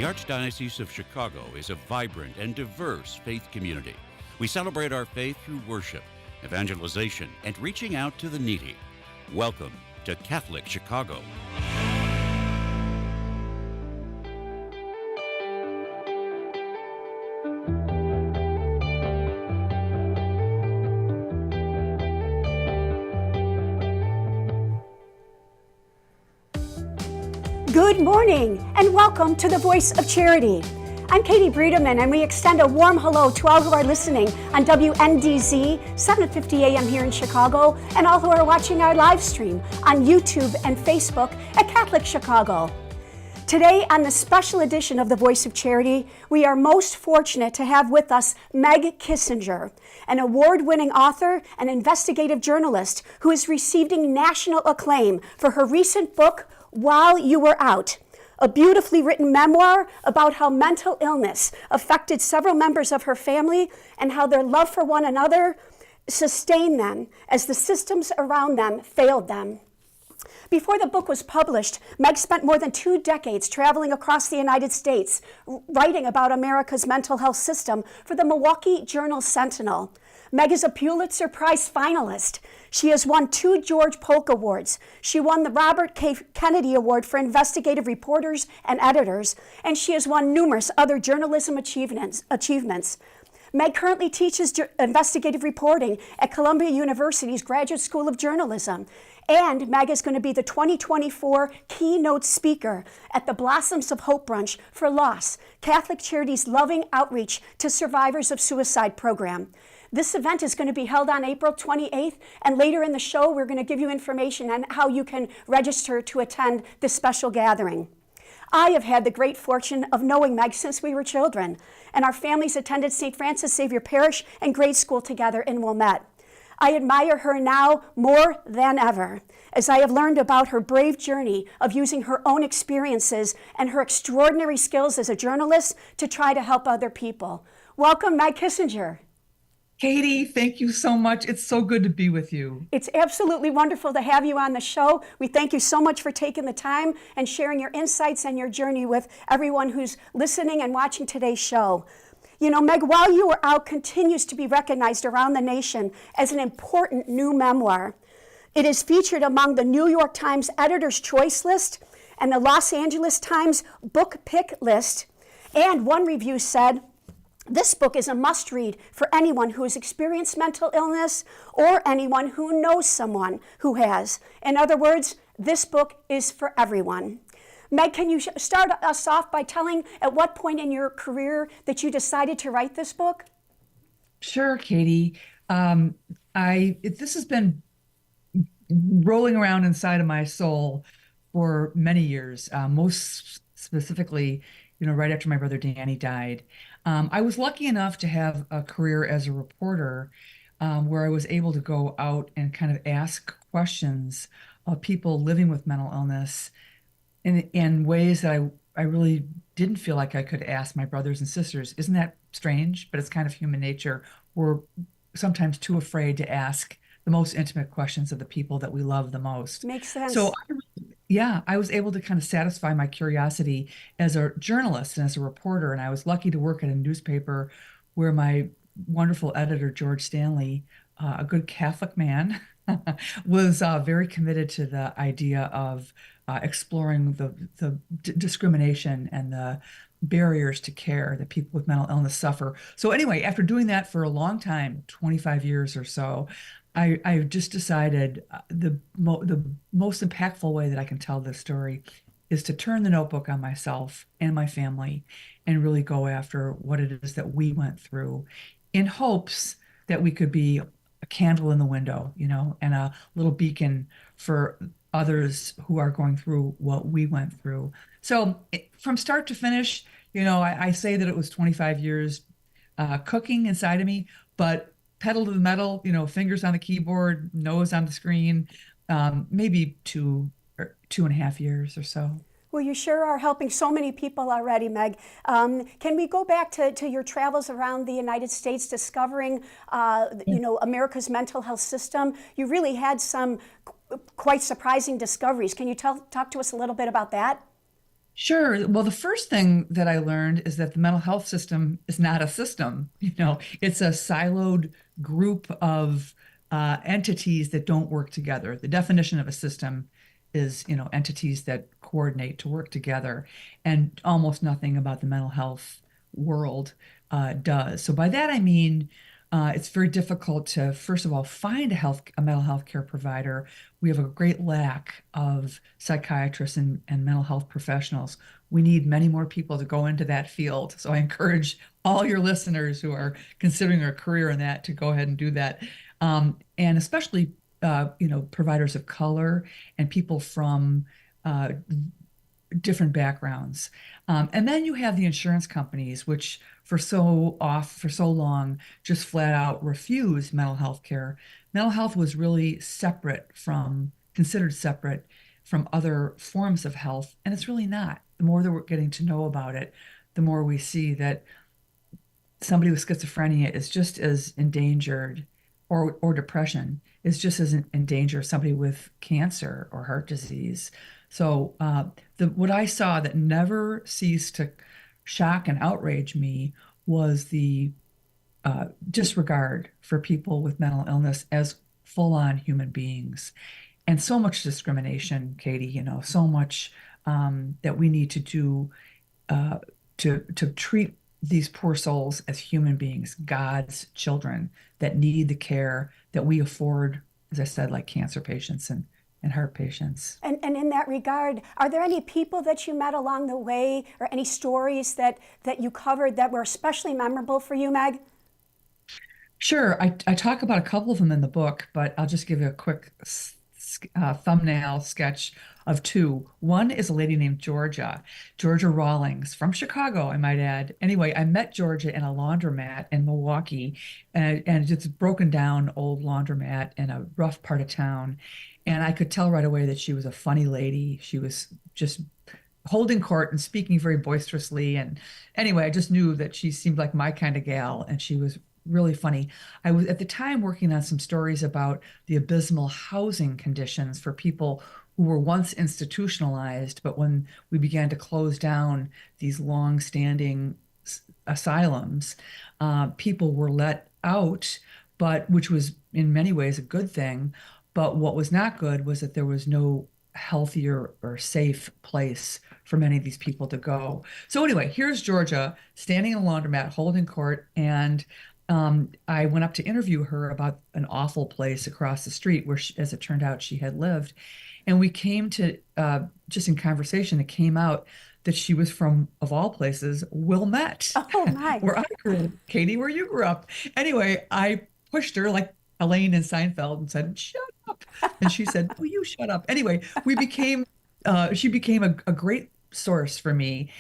The Archdiocese of Chicago is a vibrant and diverse faith community. We celebrate our faith through worship, evangelization, and reaching out to the needy. Welcome to Catholic Chicago. Good morning and welcome to the Voice of Charity. I'm Katie Bredemann and we extend a warm hello to all who are listening on WNDZ 750 AM here in Chicago and all who are watching our live stream on YouTube and Facebook at Catholic Chicago. Today on the special edition of the Voice of Charity, we are most fortunate to have with us Meg Kissinger, an award-winning author and investigative journalist who is receiving national acclaim for her recent book, While You Were Out, a beautifully written memoir about how mental illness affected several members of her family and how their love for one another sustained them as the systems around them failed them. Before the book was published, Meg spent more than 2 decades traveling across the United States, writing about America's mental health system for the Milwaukee Journal Sentinel. Meg is a Pulitzer Prize finalist. She has won 2 George Polk Awards. She won the Robert K. Kennedy Award for investigative reporters and editors, and she has won numerous other journalism achievements. Meg currently teaches investigative reporting at Columbia University's Graduate School of Journalism. And Meg is going to be the 2024 Keynote Speaker at the Blossoms of Hope Brunch for Loss, Catholic Charity's loving outreach to survivors of suicide program. This event is going to be held on April 28th, and later in the show, we're going to give you information on how you can register to attend this special gathering. I have had the great fortune of knowing Meg since we were children, and our families attended St. Francis Xavier Parish and grade school together in Wilmette. I admire her now more than ever, as I have learned about her brave journey of using her own experiences and her extraordinary skills as a journalist to try to help other people. Welcome, Meg Kissinger. Katie, thank you so much. It's so good to be with you. It's absolutely wonderful to have you on the show. We thank you so much for taking the time and sharing your insights and your journey with everyone who's listening and watching today's show. You know, Meg, While You Were Out continues to be recognized around the nation as an important new memoir. It is featured among the New York Times Editor's Choice list and the Los Angeles Times Book Pick list. And one review said, "This book is a must-read for anyone who has experienced mental illness or anyone who knows someone who has." In other words, this book is for everyone. Meg, can you start us off by telling at what point in your career that you decided to write this book? Sure, Katie. This has been rolling around inside of my soul for many years, most specifically, right after my brother Danny died. I was lucky enough to have a career as a reporter where I was able to go out and kind of ask questions of people living with mental illness in ways that I really didn't feel like I could ask my brothers and sisters. Isn't that strange? But it's kind of human nature. We're sometimes too afraid to ask the most intimate questions of the people that we love the most. Makes sense. So I was able to kind of satisfy my curiosity as a journalist and as a reporter. And I was lucky to work at a newspaper where my wonderful editor, George Stanley, a good Catholic man, was very committed to the idea of exploring the discrimination and the barriers to care that people with mental illness suffer. So anyway, after doing that for a long time, 25 years or so, I just decided the most impactful way that I can tell this story is to turn the notebook on myself and my family and really go after what it is that we went through in hopes that we could be a candle in the window, and a little beacon for others who are going through what we went through. So from start to finish, I say that it was 25 years cooking inside of me, but pedal to the metal, fingers on the keyboard, nose on the screen, maybe 2.5 years or so. Well, you sure are helping so many people already, Meg. Can we go back to your travels around the United States discovering, America's mental health system? You really had some quite surprising discoveries. Can you talk to us a little bit about that? Sure. Well, the first thing that I learned is that the mental health system is not a system. It's a siloed group of entities that don't work together. The definition of a system is, entities that coordinate to work together, and almost nothing about the mental health world does. So by that I mean it's very difficult to, first of all, find a mental health care provider. We have a great lack of psychiatrists and mental health professionals. We need many more people to go into that field. So I encourage all your listeners who are considering a career in that to go ahead and do that. And especially, providers of color and people from different backgrounds. And then you have the insurance companies, which for so long just flat out refused mental health care. Mental health was really considered separate from other forms of health, and it's really not. The more that we're getting to know about it, the more we see that somebody with schizophrenia is just as endangered, or depression is just as in danger as somebody with cancer or heart disease. So what I saw that never ceased to shock and outrage me was the disregard for people with mental illness as full-on human beings, and so much discrimination, Katie. So much that we need to do uh, to treat these poor souls as human beings, God's children that need the care that we afford, as I said, like cancer patients and heart patients. And in that regard, are there any people that you met along the way or any stories that you covered that were especially memorable for you, Meg? Sure, I talk about a couple of them in the book, but I'll just give you a quick thumbnail sketch of two. One is a lady named Georgia Rawlings from Chicago, I might add. Anyway, I met Georgia in a laundromat in Milwaukee, and it's a broken down old laundromat in a rough part of town. And I could tell right away that she was a funny lady. She was just holding court and speaking very boisterously. And anyway, I just knew that she seemed like my kind of gal, and she was really funny. I was at the time working on some stories about the abysmal housing conditions for people who were once institutionalized, but when we began to close down these long-standing asylums, people were let out, but which was in many ways a good thing. But what was not good was that there was no healthier or safe place for many of these people to go. So anyway, here's Georgia standing in a laundromat holding court, and I went up to interview her about an awful place across the street where, as it turned out, she had lived. And we came to, just in conversation, it came out that she was from, of all places, Wilmette, Oh, my. where I grew up. Katie, where you grew up. Anyway, I pushed her like Elaine in Seinfeld and said, "Shut up." And she said, "Oh, you shut up." Anyway, she became a great source for me.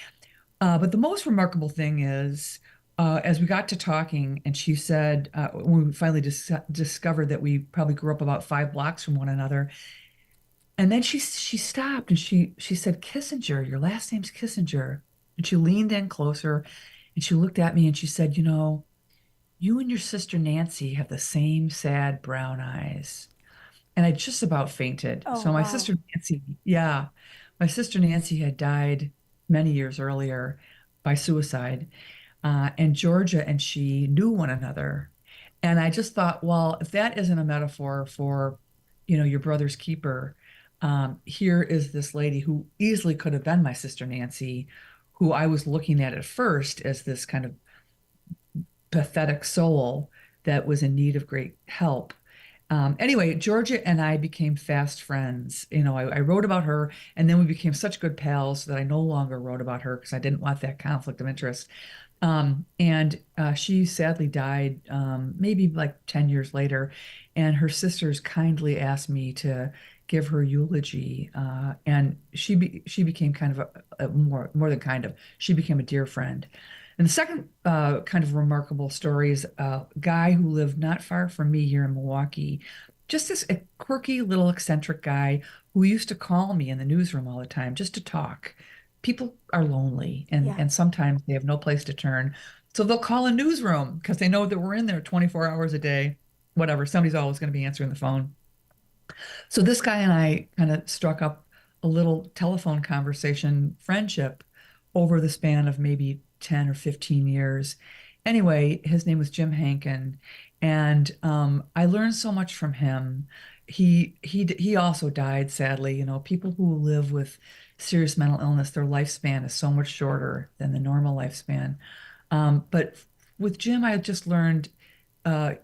But the most remarkable thing is, as we got to talking, and she said, when we finally discovered that we probably grew up about 5 blocks from one another, and then she stopped and she said, "Kissinger, your last name's Kissinger." And she leaned in closer and she looked at me and she said, "You and your sister Nancy have the same sad brown eyes." And I just about fainted. Oh, So wow. my sister Nancy had died many years earlier by suicide. And Georgia and she knew one another. And I just thought, well, if that isn't a metaphor for, your brother's keeper, here is this lady who easily could have been my sister Nancy, who I was looking at first as this kind of pathetic soul that was in need of great help. Anyway, Georgia and I became fast friends. I wrote about her, and then we became such good pals that I no longer wrote about her because I didn't want that conflict of interest. And she sadly died maybe like 10 years later, and her sisters kindly asked me to give her eulogy. And she became kind of a more than kind of, she became a dear friend. And the second kind of remarkable story is a guy who lived not far from me here in Milwaukee. Just this a quirky little eccentric guy who used to call me in the newsroom all the time just to talk. People are lonely, and, Yeah. and sometimes they have no place to turn. So they'll call a newsroom because they know that we're in there 24 hours a day, whatever. Somebody's always going to be answering the phone. So this guy and I kind of struck up a little telephone conversation friendship over the span of maybe 10 or 15 years. Anyway, his name was Jim Hankin, and I learned so much from him. He also died, sadly. People who live with serious mental illness, their lifespan is so much shorter than the normal lifespan. But with Jim, I just learned uh,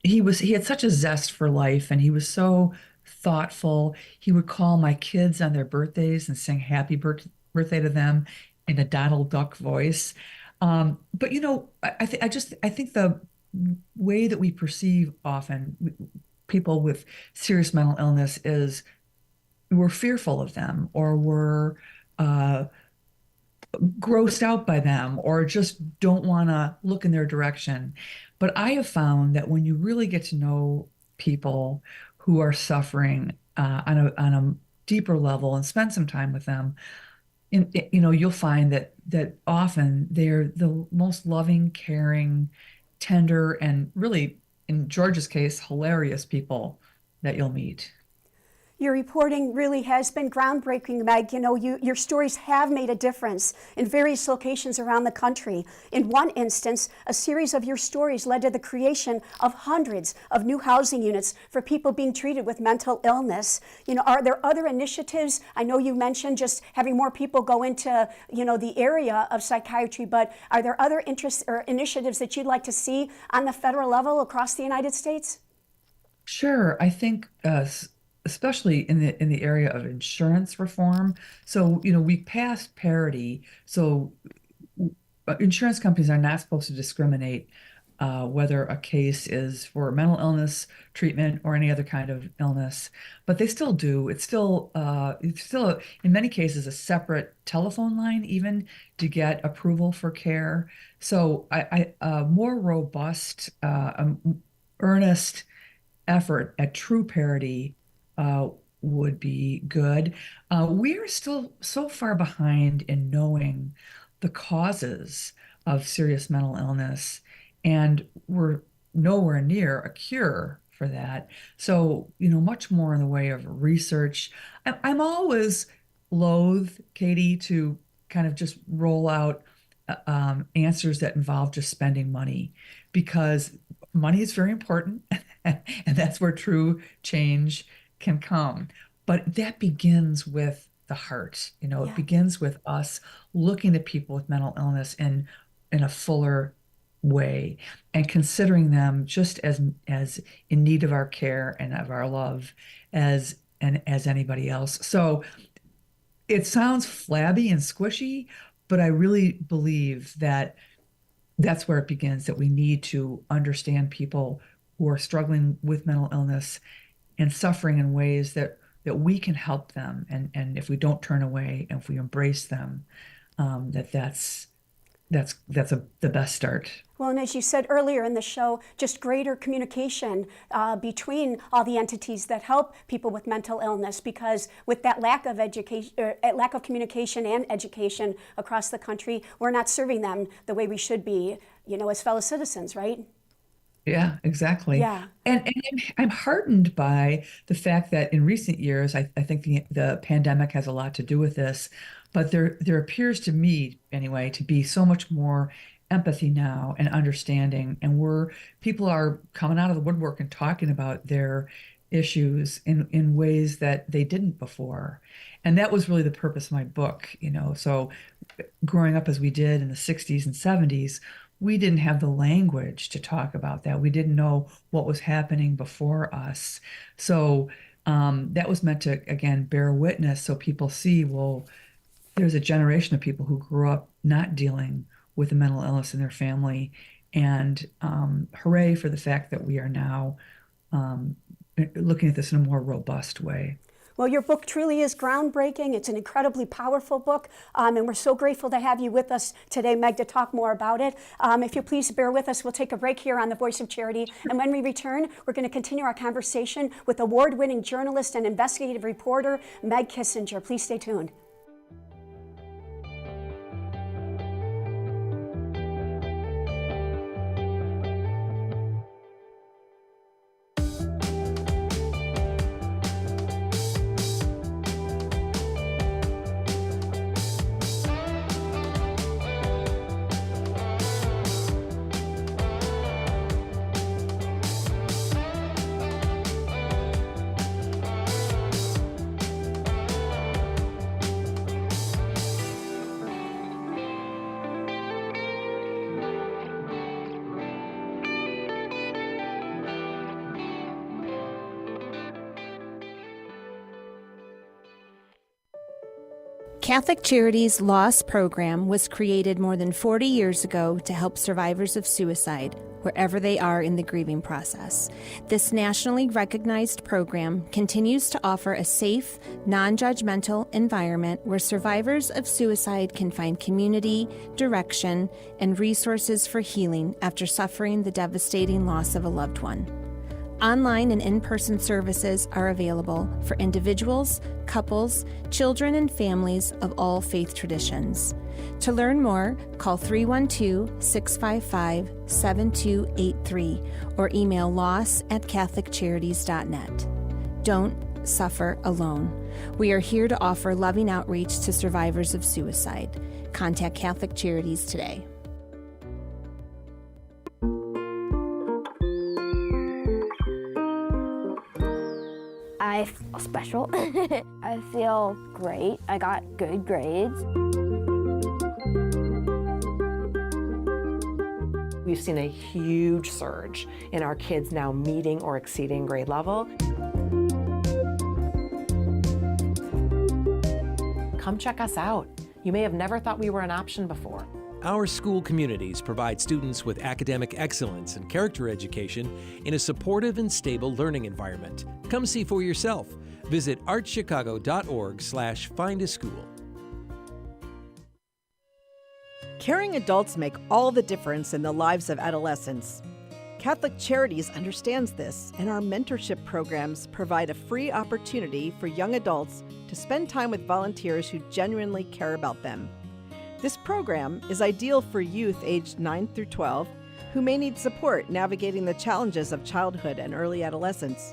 he had such a zest for life, and he was so thoughtful. He would call my kids on their birthdays and sing birthday to them in a Donald Duck voice. But I think the way that we perceive often people with serious mental illness is we're fearful of them, or we're uh, grossed out by them, or just don't want to look in their direction. But I have found that when you really get to know people who are suffering on a deeper level and spend some time with them, you'll find that often they're the most loving, caring, tender, and really, in George's case, hilarious people that you'll meet. Your reporting really has been groundbreaking, Meg. Your stories have made a difference in various locations around the country. In one instance, a series of your stories led to the creation of hundreds of new housing units for people being treated with mental illness. Are there other initiatives? I know you mentioned just having more people go into, the area of psychiatry, but are there other interests or initiatives that you'd like to see on the federal level across the United States? Sure, I think especially in the area of insurance reform. So, we passed parity. So insurance companies are not supposed to discriminate whether a case is for mental illness treatment or any other kind of illness, but they still do. It's still in many cases a separate telephone line even to get approval for care. So I more robust, earnest effort at true parity would be good. We are still so far behind in knowing the causes of serious mental illness, and we're nowhere near a cure for that. So, much more in the way of research. I'm always loath, Katie, to kind of just roll out answers that involve just spending money, because money is very important, and that's where true change can come. But that begins with the heart. It begins with us looking at people with mental illness in a fuller way and considering them just as in need of our care and of our love as anybody else. So it sounds flabby and squishy, but I really believe that that's where it begins, that we need to understand people who are struggling with mental illness and suffering in ways that we can help them, and if we don't turn away and if we embrace them, that's the best start. Well, and as you said earlier in the show, just greater communication between all the entities that help people with mental illness, because with that lack of education, lack of communication and education across the country, we're not serving them the way we should be, as fellow citizens, right? Yeah, exactly. Yeah. And I'm heartened by the fact that in recent years, I think the pandemic has a lot to do with this, but there appears to me, anyway, to be so much more empathy now and understanding, and people are coming out of the woodwork and talking about their issues in ways that they didn't before. And that was really the purpose of my book, So growing up as we did in the 60s and 70s, we didn't have the language to talk about that. We didn't know what was happening before us. So that was meant to, again, bear witness so people see, well, there's a generation of people who grew up not dealing with a mental illness in their family. And hooray for the fact that we are now looking at this in a more robust way. Well, your book truly is groundbreaking. It's an incredibly powerful book, and we're so grateful to have you with us today, Meg, to talk more about it. If you'll please bear with us, we'll take a break here on The Voice of Charity, and when we return, we're going to continue our conversation with award-winning journalist and investigative reporter, Meg Kissinger. Please stay tuned. Catholic Charities' Loss program was created more than 40 years ago to help survivors of suicide wherever they are in the grieving process. This nationally recognized program continues to offer a safe, non-judgmental environment where survivors of suicide can find community, direction, and resources for healing after suffering the devastating loss of a loved one. Online and in-person services are available for individuals, couples, children, and families of all faith traditions. To learn more, call 312-655-7283 or email loss@catholiccharities.net. Don't suffer alone. We are here to offer loving outreach to survivors of suicide. Contact Catholic Charities today. I feel special. I feel great. I got good grades. We've seen a huge surge in our kids now meeting or exceeding grade level. Come check us out. You may have never thought we were an option before. Our school communities provide students with academic excellence and character education in a supportive and stable learning environment. Come see for yourself. Visit artchicago.org/findaschool. Caring adults make all the difference in the lives of adolescents. Catholic Charities understands this, and our mentorship programs provide a free opportunity for young adults to spend time with volunteers who genuinely care about them. This program is ideal for youth aged 9 through 12 who may need support navigating the challenges of childhood and early adolescence.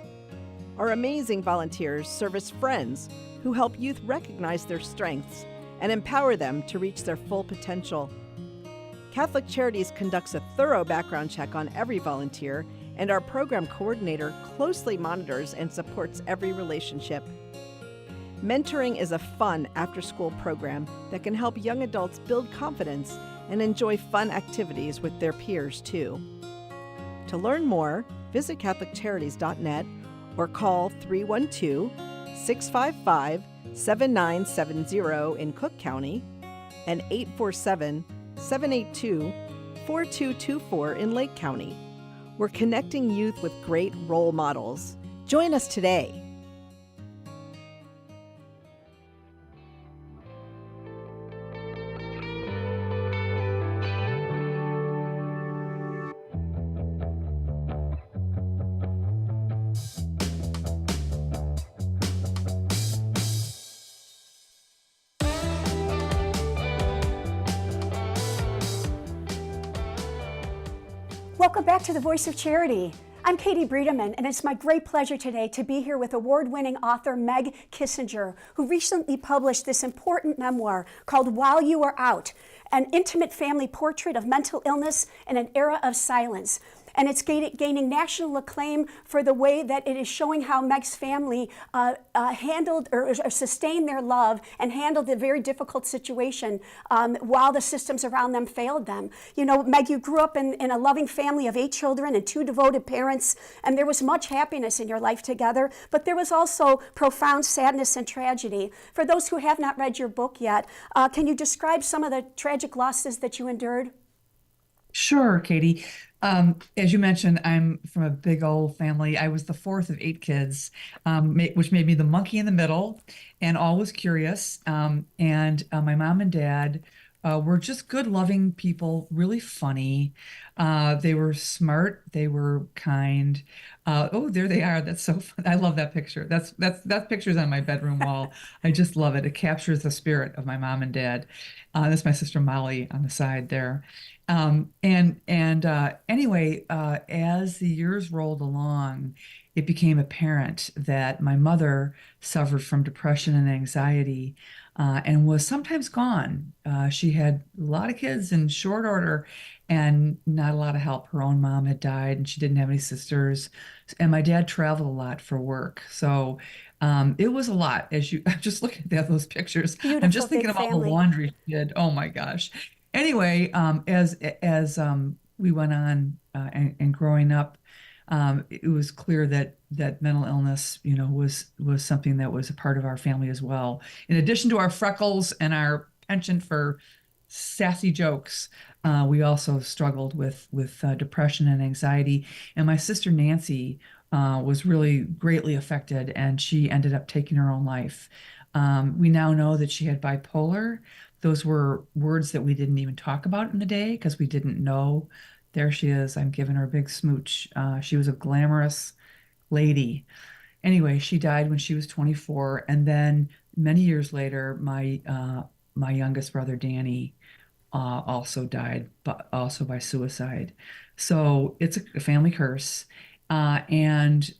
Our amazing volunteers serve as friends who help youth recognize their strengths and empower them to reach their full potential. Catholic Charities conducts a thorough background check on every volunteer, and our program coordinator closely monitors and supports every relationship. Mentoring is a fun after-school program that can help young adults build confidence and enjoy fun activities with their peers, too. To learn more, visit CatholicCharities.net or call 312-655-7970 in Cook County and 847-782-4224 in Lake County. We're connecting youth with great role models. Join us today. Welcome back to the Voice of Charity. I'm Katie Bredemann, and it's my great pleasure today to be here with award-winning author Meg Kissinger, who recently published this important memoir called While You Were Out, an intimate family portrait of mental illness in an era of silence. And it's gaining national acclaim for the way that it is showing how Meg's family handled or sustained their love and handled a very difficult situation while the systems around them failed them. You know, Meg, you grew up in a loving family of 8 children and 2 devoted parents, and there was much happiness in your life together, but there was also profound sadness and tragedy. For those who have not read your book yet, can you describe some of the tragic losses that you endured? Sure, Katie. As you mentioned, I'm from a big old family. I was the 4th of 8 kids, which made me the monkey in the middle and always curious. And my mom and dad were just good, loving people, really funny. They were smart. They were kind. Oh, there they are. That's so fun. I love that picture. That picture's on my bedroom wall. I just love it. It captures the spirit of my mom and dad. That's my sister Molly on the side there. Anyway, as the years rolled along, it became apparent that my mother suffered from depression and anxiety, and was sometimes gone. She had a lot of kids in short order and not a lot of help. Her own mom had died and she didn't have any sisters. And my dad traveled a lot for work. So it was a lot. I'm just looking at those pictures. Beautiful, I'm just thinking big about family. the laundry she did. Oh my gosh. Anyway, as we went on and growing up, it was clear that mental illness, was something that was a part of our family as well. In addition to our freckles and our penchant for sassy jokes, we also struggled with depression and anxiety. And my sister Nancy was really greatly affected, and she ended up taking her own life. We now know that she had bipolar. Those were words that we didn't even talk about in the day because we didn't know. There she is. I'm giving her a big smooch. She was a glamorous lady. Anyway, she died when she was 24, and then many years later, my youngest brother Danny also died, but also by suicide. So it's a family curse. And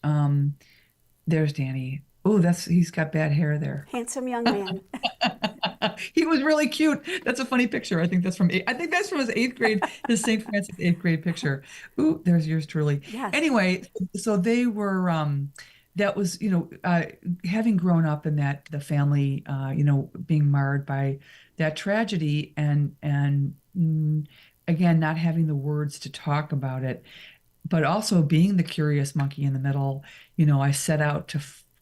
there's Danny. Oh, he's got bad hair there. Handsome young man. He was really cute. That's a funny picture. I think that's from his eighth grade, his St. Francis eighth grade picture. Ooh, there's yours truly. Yes. Anyway, so they were, that was, having grown up in the family, being marred by that tragedy and again, not having the words to talk about it, but also being the curious monkey in the middle, I set out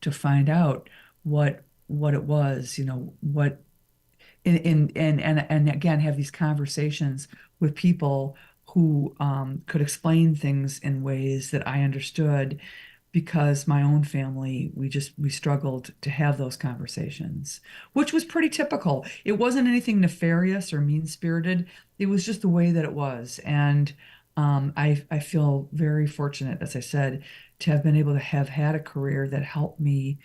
to find out what it was, what and again have these conversations with people who could explain things in ways that I understood, because my own family, we struggled to have those conversations, which was pretty typical. It wasn't anything nefarious or mean-spirited. It was just the way that it was. And I feel very fortunate, as I said, to have been able to have had a career that helped me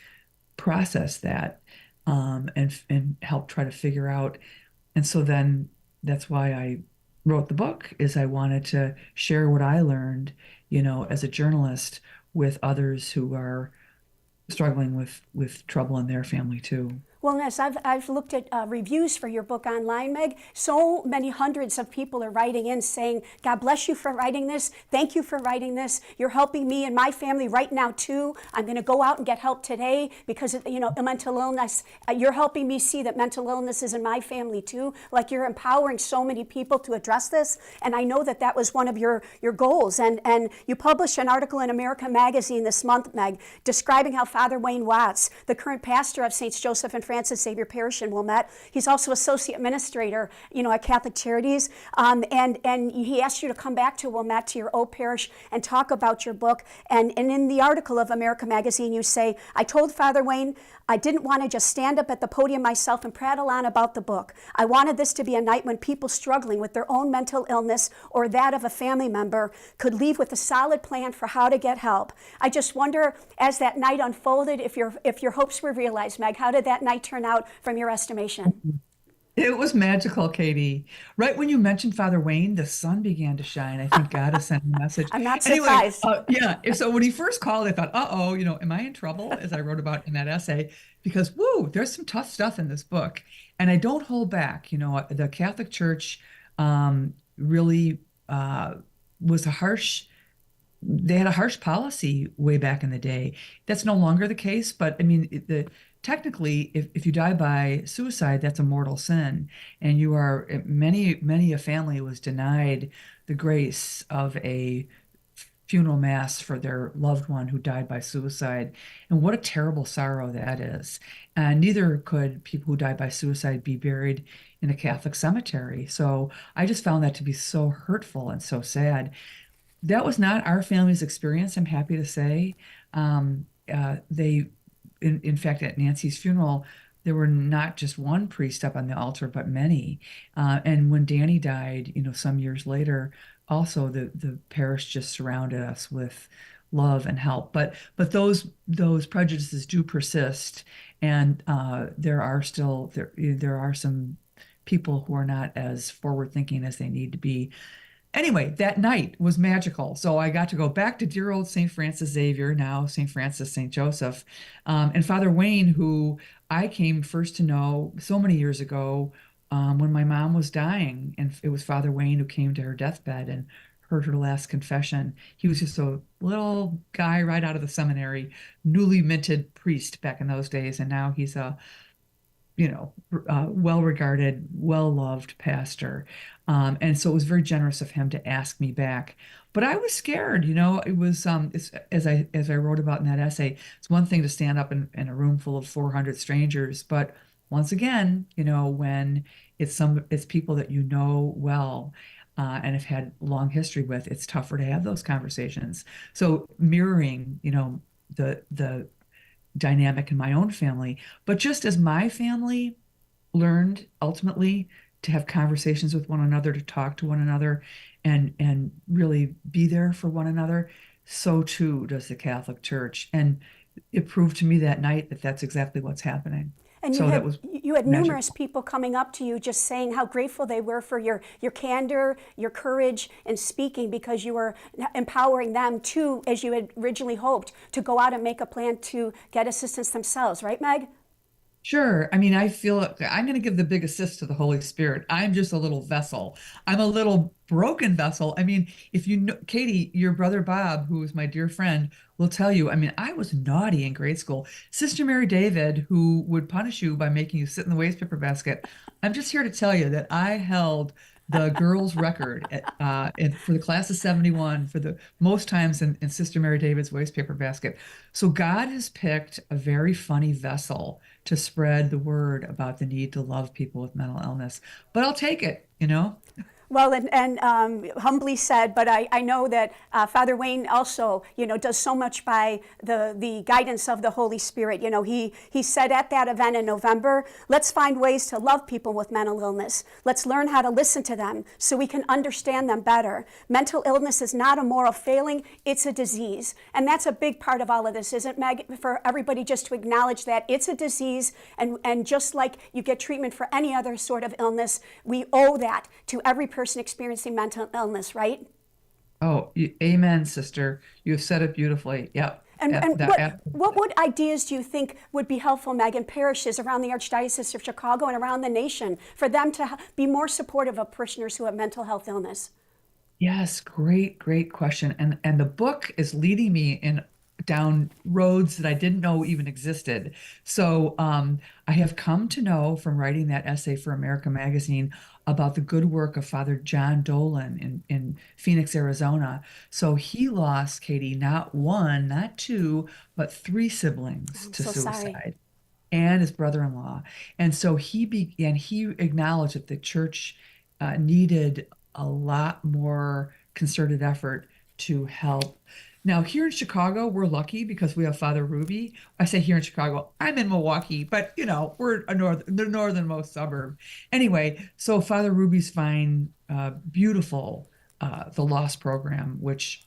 process that, and help try to figure out. And so then that's why I wrote the book, is I wanted to share what I learned, as a journalist, with others who are struggling with trouble in their family too. Well, Ness, I've looked at reviews for your book online, Meg. So many hundreds of people are writing in saying, God bless you for writing this. Thank you for writing this. You're helping me and my family right now, too. I'm going to go out and get help today because, mental illness, you're helping me see that mental illness is in my family, too. Like, you're empowering so many people to address this. And I know that was one of your goals. And you published an article in America Magazine this month, Meg, describing how Father Wayne Watts, the current pastor of St. Joseph and Francis Xavier Parish in Wilmette. He's also associate administrator, at Catholic Charities. And he asked you to come back to Wilmette, to your old parish, and talk about your book. And in the article of America Magazine, you say, I told Father Wayne I didn't want to just stand up at the podium myself and prattle on about the book. I wanted this to be a night when people struggling with their own mental illness or that of a family member could leave with a solid plan for how to get help. I just wonder, as that night unfolded, if your hopes were realized, Meg. How did that night turn out from your estimation? It was magical, Katie. Right when you mentioned Father Wayne, the sun began to shine. I think God has sent a message. I'm not surprised. Yeah. So when he first called, I thought, am I in trouble? As I wrote about in that essay, because there's some tough stuff in this book, and I don't hold back. The Catholic Church really was they had a harsh policy way back in the day. That's no longer the case, but I mean, technically, if you die by suicide, that's a mortal sin, and many a family was denied the grace of a funeral mass for their loved one who died by suicide. And what a terrible sorrow that is. And neither could people who died by suicide be buried in a Catholic cemetery. So I just found that to be so hurtful and so sad. That was not our family's experience, I'm happy to say. In fact, at Nancy's funeral, there were not just one priest up on the altar, but many. And when Danny died, some years later, also the parish just surrounded us with love and help. But those prejudices do persist, and there are some people who are not as forward thinking as they need to be. Anyway, that night was magical. So I got to go back to dear old St. Francis Xavier, now St. Francis St. Joseph, and Father Wayne, who I came first to know so many years ago when my mom was dying. And it was Father Wayne who came to her deathbed and heard her last confession. He was just a little guy right out of the seminary, newly minted priest back in those days. And now he's a well-regarded, well-loved pastor. And so it was very generous of him to ask me back. But I was scared, it was, as I wrote about in that essay, it's one thing to stand up in a room full of 400 strangers, but once again, when it's people that you know well, and have had long history with, it's tougher to have those conversations. So mirroring, the dynamic in my own family, but just as my family learned ultimately to have conversations with one another, to talk to one another, and really be there for one another, so too does the Catholic Church. And it proved to me that night that that's exactly what's happening. And so that was you had magical. numerous people coming up to you just saying how grateful they were for your candor, your courage in speaking, because you were empowering them to, as you had originally hoped, to go out and make a plan to get assistance themselves. Right, Meg? Sure. I mean, I feel I'm going to give the big assist to the Holy Spirit. I'm just a little vessel. I'm a little broken vessel. I mean, if you know, Katie, your brother Bob, who is my dear friend, will tell you, I mean, I was naughty in grade school. Sister Mary David, who would punish you by making you sit in the wastepaper basket. I'm just here to tell you that I held the girls' record for the class of 71 for the most times in Sister Mary David's wastepaper basket. So God has picked a very funny vessel to spread the word about the need to love people with mental illness. But I'll take it, Well, and humbly said, but I know that Father Wayne also, does so much by the guidance of the Holy Spirit. He said at that event in November, let's find ways to love people with mental illness. Let's learn how to listen to them so we can understand them better. Mental illness is not a moral failing, it's a disease. And that's a big part of all of this, isn't it, Meg? For everybody just to acknowledge that it's a disease, and just like you get treatment for any other sort of illness, we owe that to every person experiencing mental illness, right? Oh, amen, sister. You have said it beautifully. Yep. And what ideas do you think would be helpful, Meg, in parishes around the Archdiocese of Chicago and around the nation for them to be more supportive of parishioners who have mental health illness? Yes, great question. And the book is leading me down roads that I didn't know even existed. So I have come to know from writing that essay for America Magazine about the good work of Father John Dolan in Phoenix, Arizona. So he lost, Katie, not one, not two, but three siblings to suicide. And his brother-in-law. And so he acknowledged that the church needed a lot more concerted effort to help. Now, here in Chicago, we're lucky because we have Father Ruby. I say here in Chicago, I'm in Milwaukee, but we're the northernmost suburb. Anyway, so Father Ruby's fine, beautiful, the Lost program, which,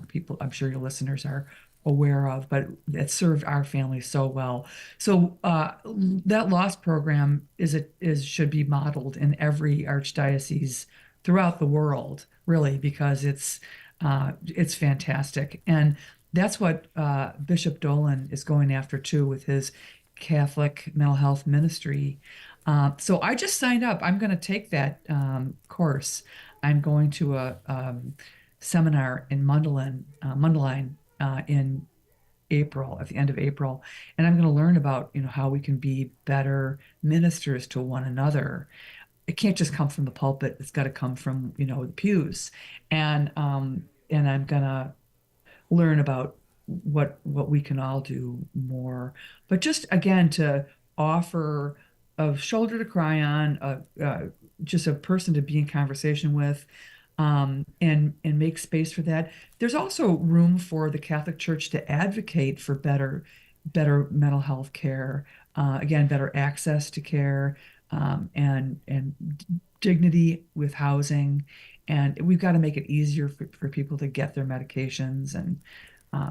people, I'm sure your listeners are aware of, but it served our family so well. So that Lost program should be modeled in every archdiocese throughout the world, really, because it's fantastic. And that's what Bishop Dolan is going after too with his Catholic mental health ministry. So I just signed up. I'm going to take that course. I'm going to a seminar in Mundelein in April, at the end of April. And I'm going to learn about, how we can be better ministers to one another. It can't just come from the pulpit. It's got to come from, the pews. And I'm gonna learn about what we can all do more. But just again to offer a shoulder to cry on, just a person to be in conversation with, and make space for that. There's also room for the Catholic Church to advocate for better mental health care. Again, better access to care. And dignity with housing, and we've got to make it easier for people to get their medications and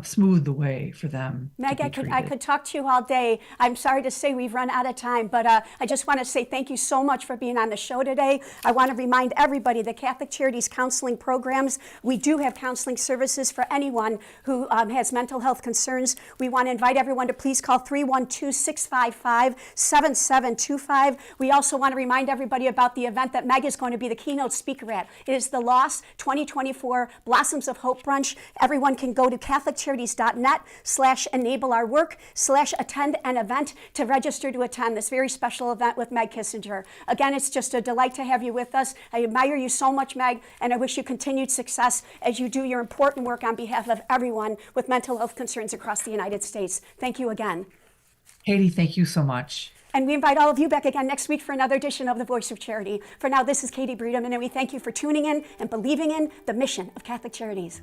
smooth the way for them. Meg, I could talk to you all day. I'm sorry to say we've run out of time, but I just want to say thank you so much for being on the show today. I want to remind everybody that Catholic Charities counseling programs, we do have counseling services for anyone who has mental health concerns. We want to invite everyone to please call 312-655-7725. We also want to remind everybody about the event that Meg is going to be the keynote speaker at. It is the Lost 2024 Blossoms of Hope Brunch. Everyone can go to Catholic CatholicCharities.net/enable-our-work/attend an event to register to attend this very special event with Meg Kissinger. Again, it's just a delight to have you with us. I admire you so much, Meg, and I wish you continued success as you do your important work on behalf of everyone with mental health concerns across the United States. Thank you again. Katie, thank you so much. And we invite all of you back again next week for another edition of The Voice of Charity. For now, this is Katie Bredemann, and we thank you for tuning in and believing in the mission of Catholic Charities.